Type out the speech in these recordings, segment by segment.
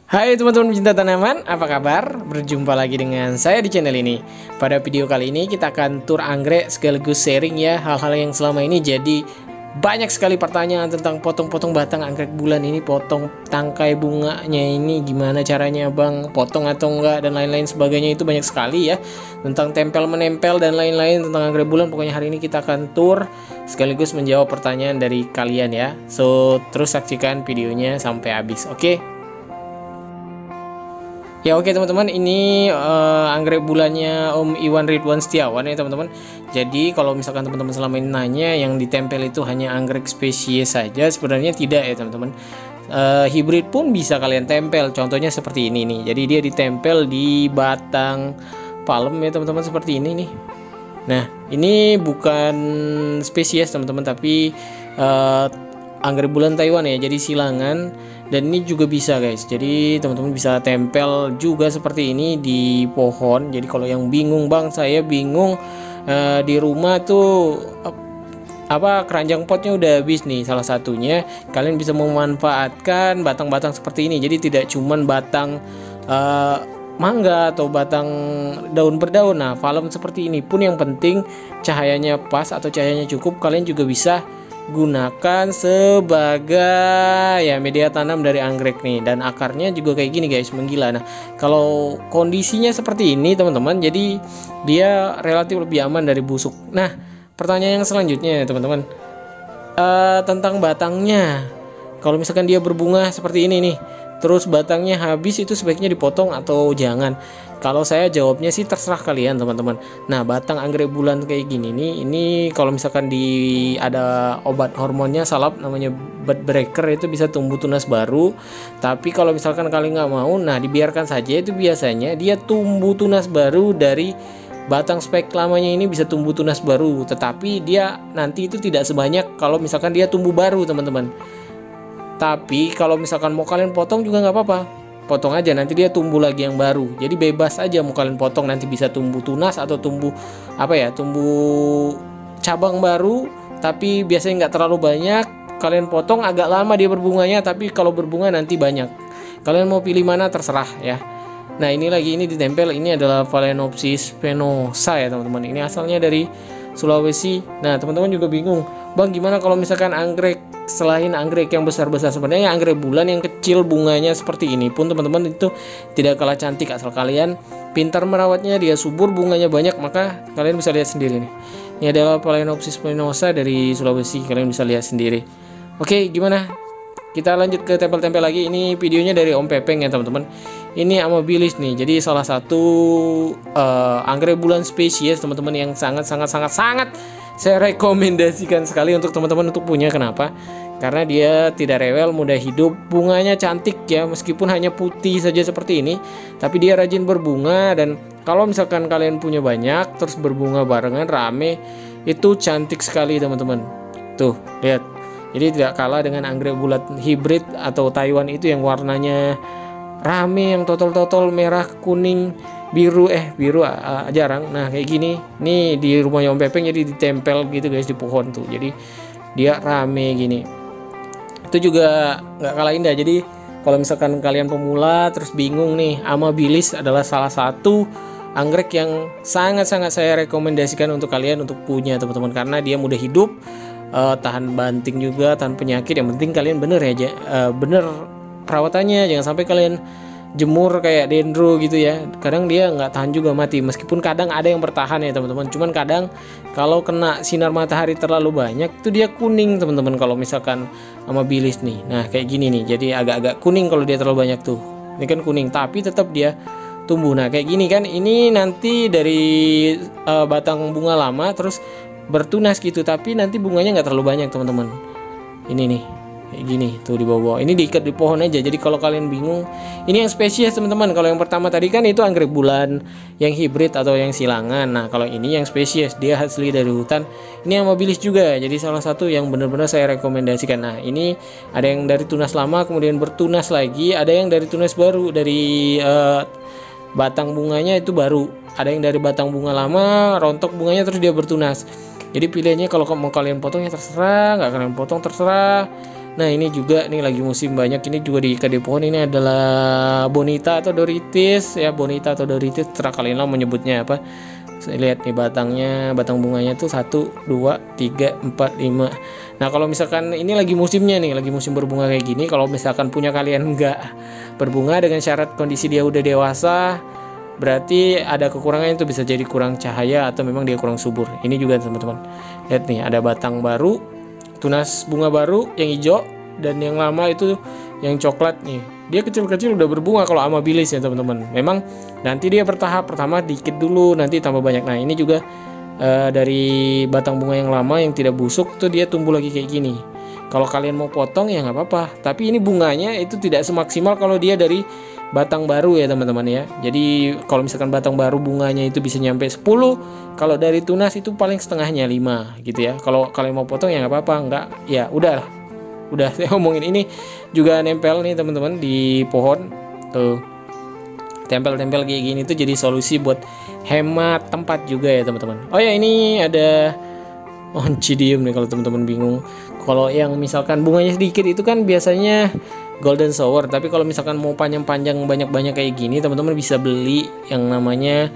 Hai teman-teman pencinta tanaman, apa kabar? Berjumpa lagi dengan saya di channel ini. Pada video kali ini kita akan tur anggrek sekaligus sharing ya hal-hal yang selama ini jadi banyak sekali pertanyaan tentang potong-potong batang anggrek bulan ini, potong tangkai bunganya ini gimana caranya bang, potong atau enggak dan lain-lain sebagainya, itu banyak sekali ya. Tentang tempel menempel dan lain-lain tentang anggrek bulan. Pokoknya hari ini kita akan tur sekaligus menjawab pertanyaan dari kalian ya. So terus saksikan videonya sampai habis, oke? Ya oke teman-teman, ini anggrek bulannya Om Iwan Ridwan Setiawan ya teman-teman. Jadi kalau misalkan teman-teman selama ini nanya yang ditempel itu hanya anggrek spesies saja, sebenarnya tidak ya teman-teman. Hibrid pun bisa kalian tempel, contohnya seperti ini nih. Jadi dia ditempel di batang palem ya teman-teman, seperti ini nih. Nah ini bukan spesies teman-teman, tapi anggrek bulan Taiwan ya, jadi silangan. Dan ini juga bisa guys, jadi teman-teman bisa tempel juga seperti ini di pohon. Jadi kalau yang bingung bang, saya bingung di rumah tuh keranjang potnya udah habis nih, salah satunya kalian bisa memanfaatkan batang-batang seperti ini. Jadi tidak cuman batang mangga atau batang daun berdaun. Nah palem seperti ini pun yang penting cahayanya pas atau cahayanya cukup, kalian juga bisa gunakan sebagai ya media tanam dari anggrek nih. Dan akarnya juga kayak gini guys, menggila. Nah kalau kondisinya seperti ini teman-teman, jadi dia relatif lebih aman dari busuk. Nah pertanyaan yang selanjutnya teman-teman, tentang batangnya. Kalau misalkan dia berbunga seperti ini nih, terus batangnya habis, itu sebaiknya dipotong atau jangan? Kalau saya jawabnya sih terserah kalian teman-teman. Nah batang anggrek bulan kayak gini nih, ini kalau misalkan ada obat hormonnya salap namanya bud breaker, itu bisa tumbuh tunas baru. Tapi kalau misalkan kalian nggak mau, nah dibiarkan saja. Itu biasanya dia tumbuh tunas baru dari batang spek lamanya, ini bisa tumbuh tunas baru. Tetapi dia nanti itu tidak sebanyak kalau misalkan dia tumbuh baru teman-teman. Tapi kalau misalkan mau kalian potong juga nggak apa-apa, potong aja, nanti dia tumbuh lagi yang baru. Jadi bebas aja mau kalian potong, nanti bisa tumbuh tunas atau tumbuh tumbuh cabang baru. Tapi biasanya nggak terlalu banyak. Kalian potong agak lama dia berbunganya, tapi kalau berbunga nanti banyak. Kalian mau pilih mana terserah ya. Nah ini ditempel, ini adalah Phalaenopsis spinosa ya teman-teman. Ini asalnya dari Sulawesi. Nah teman-teman juga bingung, bang gimana kalau misalkan anggrek selain anggrek yang besar-besar? Sebenarnya anggrek bulan yang kecil bunganya seperti ini pun teman-teman itu tidak kalah cantik, asal kalian pintar merawatnya, dia subur, bunganya banyak. Maka kalian bisa lihat sendiri nih, ini adalah Phalaenopsis spinosa dari Sulawesi, kalian bisa lihat sendiri. Oke gimana, kita lanjut ke tempel-tempel lagi. Ini videonya dari Om Pepeng ya teman-teman. Ini amabilis nih, jadi salah satu anggrek bulan spesies teman-teman yang sangat saya rekomendasikan sekali untuk teman-teman untuk punya. Kenapa? Karena dia tidak rewel, mudah hidup, bunganya cantik ya, meskipun hanya putih saja seperti ini, tapi dia rajin berbunga. Dan kalau misalkan kalian punya banyak terus berbunga barengan rame, itu cantik sekali teman-teman. Tuh lihat, jadi tidak kalah dengan anggrek bulan hibrid atau Taiwan itu yang warnanya rame, yang totol-totol merah, kuning, biru jarang. Nah kayak gini nih di rumahnya Om Pepeng, jadi ditempel gitu guys di pohon tuh, jadi dia rame gini. Itu juga nggak kalah indah. Jadi kalau misalkan kalian pemula terus bingung nih, amabilis adalah salah satu anggrek yang sangat saya rekomendasikan untuk kalian untuk punya teman-teman, karena dia mudah hidup, tahan banting juga, tahan penyakit. Yang penting kalian bener ya, bener perawatannya, jangan sampai kalian jemur kayak dendro gitu ya. Kadang dia nggak tahan juga, mati. Meskipun kadang ada yang bertahan ya teman-teman, cuman kadang kalau kena sinar matahari terlalu banyak itu dia kuning teman-teman. Kalau misalkan amabilis nih, nah kayak gini nih, jadi agak-agak kuning kalau dia terlalu banyak tuh. Ini kan kuning tapi tetap dia tumbuh. Nah kayak gini kan, ini nanti dari batang bunga lama terus bertunas gitu, tapi nanti bunganya nggak terlalu banyak teman-teman. Ini nih kayak gini tuh di bawah, ini diikat di pohon aja. Jadi kalau kalian bingung, ini yang spesies teman-teman. Kalau yang pertama tadi kan itu anggrek bulan yang hibrid atau yang silangan. Nah kalau ini yang spesies, dia asli dari hutan. Ini amabilis juga, jadi salah satu yang benar-benar saya rekomendasikan. Nah ini ada yang dari tunas lama kemudian bertunas lagi, ada yang dari tunas baru, dari batang bunganya itu baru, ada yang dari batang bunga lama rontok bunganya terus dia bertunas. Jadi pilihannya kalau mau kalian potong ya terserah, nggak kalian potong terserah. Nah ini juga nih lagi musim banyak, ini juga di ikat di pohon. Ini adalah bonita atau doritis ya, bonita atau doritis, terserah kalian lah menyebutnya apa. Saya lihat nih batangnya, batang bunganya tuh 1, 2, 3, 4, 5. Nah kalau misalkan ini lagi musimnya nih, lagi musim berbunga kayak gini, kalau misalkan punya kalian nggak berbunga dengan syarat kondisi dia udah dewasa, berarti ada kekurangannya, itu bisa jadi kurang cahaya atau memang dia kurang subur. Ini juga teman-teman, lihat nih ada batang baru, tunas bunga baru yang hijau, dan yang lama itu yang coklat nih. Dia kecil-kecil udah berbunga kalau amabilis ya teman-teman. Memang nanti dia bertahap, pertama dikit dulu, nanti tambah banyak. Nah ini juga dari batang bunga yang lama yang tidak busuk tuh dia tumbuh lagi kayak gini. Kalau kalian mau potong ya nggak apa-apa, tapi ini bunganya itu tidak semaksimal kalau dia dari batang baru ya teman-teman ya. Jadi kalau misalkan batang baru bunganya itu bisa nyampe 10, kalau dari tunas itu paling setengahnya 5 gitu ya. Kalau kalian mau potong ya nggak apa-apa, nggak ya udah saya ngomongin. Ini juga nempel nih teman-teman di pohon tuh, tempel-tempel kayak gini tuh jadi solusi buat hemat tempat juga ya teman-teman. Oh ya ini ada oncidium nih kalau teman-teman bingung. Kalau yang misalkan bunganya sedikit itu kan biasanya golden shower, tapi kalau misalkan mau panjang-panjang banyak-banyak kayak gini, teman-teman bisa beli yang namanya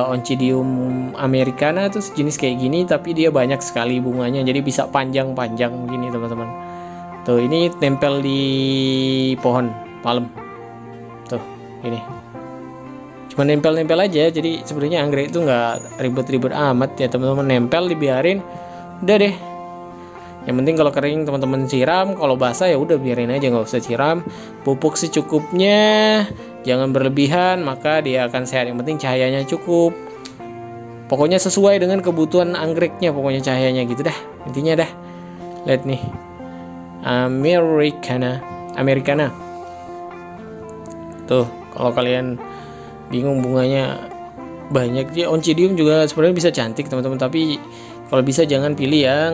Oncidium americana tuh sejenis kayak gini, tapi dia banyak sekali bunganya, jadi bisa panjang-panjang gini teman-teman. Tuh ini tempel di pohon palem. Tuh ini cuma nempel-nempel aja, jadi sebenarnya anggrek itu nggak ribet-ribet amat ya teman-teman. Nempel dibiarin, udah deh. Yang penting kalau kering teman-teman siram, kalau basah ya udah biarin aja, nggak usah siram. Pupuk secukupnya, jangan berlebihan, maka dia akan sehat. Yang penting cahayanya cukup. Pokoknya sesuai dengan kebutuhan anggreknya, pokoknya cahayanya gitu dah. Intinya dah. Lihat nih. Americana. Tuh, kalau kalian bingung bunganya banyak, dia Oncidium juga sebenarnya bisa cantik teman-teman, tapi kalau bisa jangan pilih yang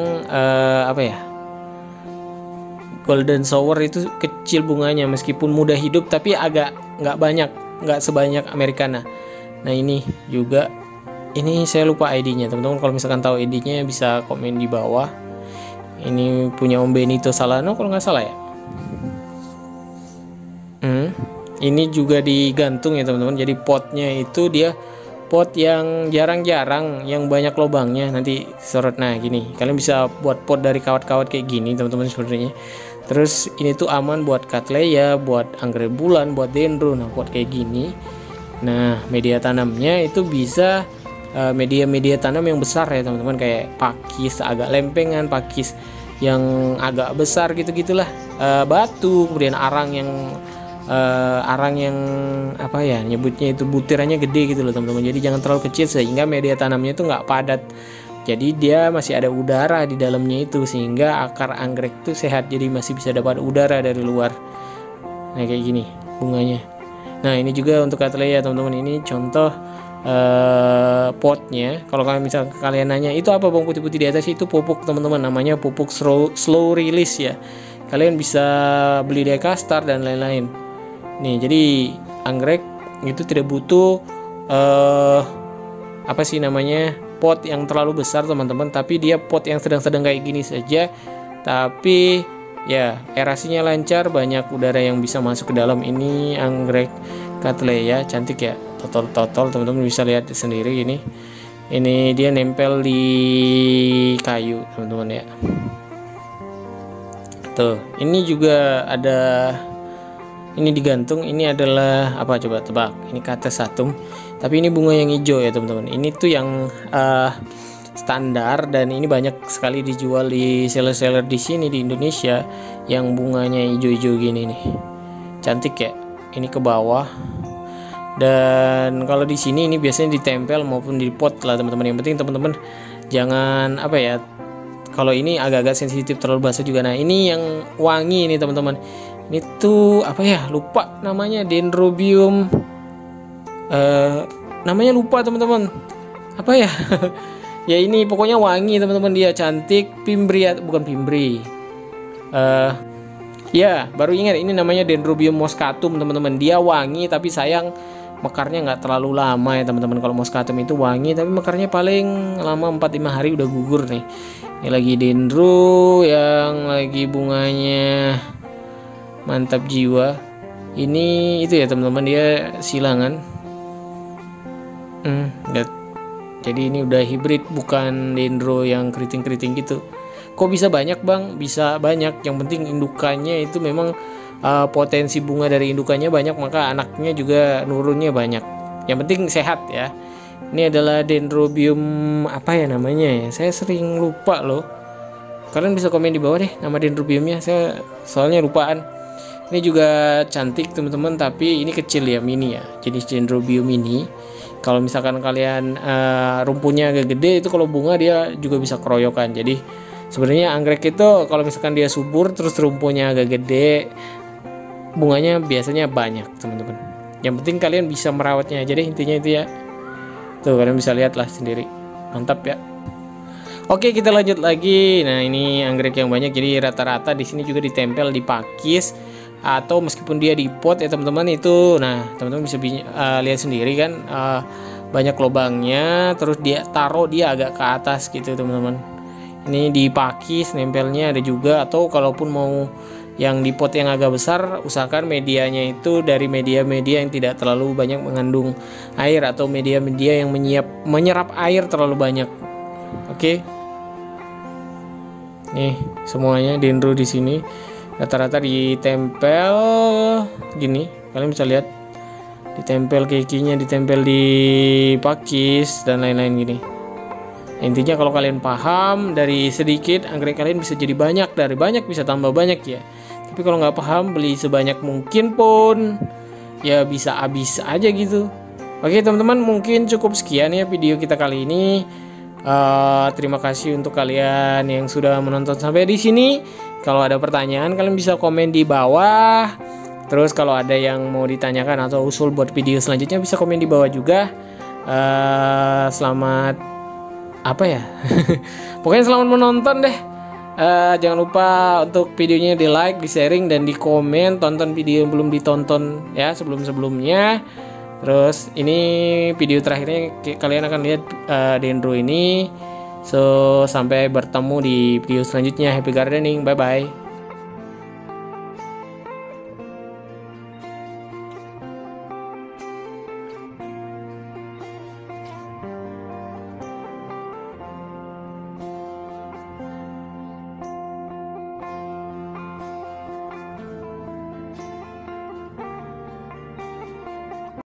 golden shower, itu kecil bunganya meskipun mudah hidup, tapi agak nggak banyak, nggak sebanyak americana. Nah ini juga, ini saya lupa ID-nya teman-teman, kalau misalkan tahu ID-nya bisa komen di bawah. Ini punya Om Benito Salano kalau nggak salah ya. Ini juga digantung ya teman-teman, jadi potnya itu dia pot yang jarang-jarang, yang banyak lubangnya, nanti sorot. Nah gini, kalian bisa buat pot dari kawat-kawat kayak gini teman-teman sebenarnya. Terus ini tuh aman buat cattleya, buat anggrek bulan, buat dendro. Nah buat kayak gini. Nah media tanamnya itu bisa media tanam yang besar ya teman-teman, kayak pakis agak lempengan, pakis yang agak besar gitu-gitulah, batu, kemudian arang yang apa ya nyebutnya itu, butirannya gede gitu loh teman-teman. Jadi jangan terlalu kecil sehingga media tanamnya itu nggak padat, jadi dia masih ada udara di dalamnya itu, sehingga akar anggrek itu sehat, jadi masih bisa dapat udara dari luar. Nah kayak gini bunganya. Nah ini juga untuk cattleya teman-teman, ini contoh potnya. Kalau kalian nanya itu apa bang putih-putih di atas, itu pupuk teman-teman, namanya pupuk slow release ya. Kalian bisa beli di Ekastar dan lain-lain. Nih jadi anggrek itu tidak butuh pot yang terlalu besar teman-teman, tapi dia pot yang sedang-sedang kayak gini saja, tapi ya erasinya lancar, banyak udara yang bisa masuk ke dalam. Ini anggrek cattleya cantik ya, total teman-teman bisa lihat sendiri. Ini dia nempel di kayu teman-teman ya. Tuh ini juga ada, ini digantung. Ini adalah apa, coba tebak, ini Catasetum, tapi ini bunga yang hijau ya teman-teman. Ini tuh yang standar, dan ini banyak sekali dijual di seller-seller di sini di Indonesia yang bunganya hijau-hijau gini nih, cantik ya. Ini ke bawah, dan kalau di sini ini biasanya ditempel maupun di pot lah teman-teman. Yang penting teman-teman jangan kalau ini agak-agak sensitif, terlalu basah juga. Nah ini yang wangi nih teman-teman, ini tuh lupa namanya, dendrobium, namanya lupa teman-teman, ya ini pokoknya wangi teman-teman, dia cantik. Bukan pimbri, ya baru ingat, ini namanya dendrobium moscatum teman-teman. Dia wangi, tapi sayang mekarnya nggak terlalu lama ya teman-teman. Kalau moskatum itu wangi tapi mekarnya paling lama 4-5 hari udah gugur nih. Ini lagi dendro yang lagi bunganya mantap jiwa. Ini itu ya teman-teman, dia silangan. Jadi ini udah hibrid, bukan dendro yang keriting-keriting gitu. Kok bisa banyak bang? Bisa banyak, yang penting indukannya itu memang potensi bunga dari indukannya banyak, maka anaknya juga nurunnya banyak. Yang penting sehat ya. Ini adalah dendrobium apa ya namanya ya, saya sering lupa loh. Kalian bisa komen di bawah deh nama dendrobiumnya, saya soalnya lupaan. Ini juga cantik teman-teman, tapi ini kecil ya, mini ya, jenis dendrobium ini. Kalau misalkan kalian rumpunya agak gede, itu kalau bunga dia juga bisa keroyokan. Jadi sebenarnya anggrek itu kalau misalkan dia subur terus rumpunya agak gede, bunganya biasanya banyak teman-teman. Yang penting kalian bisa merawatnya aja deh, intinya itu ya. Tuh kalian bisa lihat lah sendiri, mantap ya. Oke, kita lanjut lagi. Nah, ini anggrek yang banyak, jadi rata-rata di sini juga ditempel di pakis atau meskipun dia di pot ya teman-teman itu. Nah, teman-teman bisa lihat sendiri kan, banyak lubangnya, terus dia taruh dia agak ke atas gitu teman-teman. Ini di pakis nempelnya ada juga, atau kalaupun mau yang di pot yang agak besar, usahakan medianya itu dari media-media yang tidak terlalu banyak mengandung air, atau media-media yang menyerap air terlalu banyak. Oke. Nih, semuanya dendro di sini rata-rata ditempel gini. Kalian bisa lihat ditempel kekinya, ditempel di pakis dan lain-lain gini. Intinya kalau kalian paham, dari sedikit anggrek kalian bisa jadi banyak, dari banyak bisa tambah banyak ya. Tapi kalau nggak paham, beli sebanyak mungkin pun ya bisa habis aja gitu. Oke teman-teman, mungkin cukup sekian ya video kita kali ini. Terima kasih untuk kalian yang sudah menonton sampai di sini. Kalau ada pertanyaan kalian bisa komen di bawah. Terus kalau ada yang mau ditanyakan atau usul buat video selanjutnya bisa komen di bawah juga. Selamat apa ya? Pokoknya selamat menonton deh. Jangan lupa untuk videonya di like, di sharing, dan di komen. Tonton video yang belum ditonton ya sebelum-sebelumnya. Terus ini video terakhirnya kalian akan lihat dendro ini. So sampai bertemu di video selanjutnya. Happy gardening, bye bye.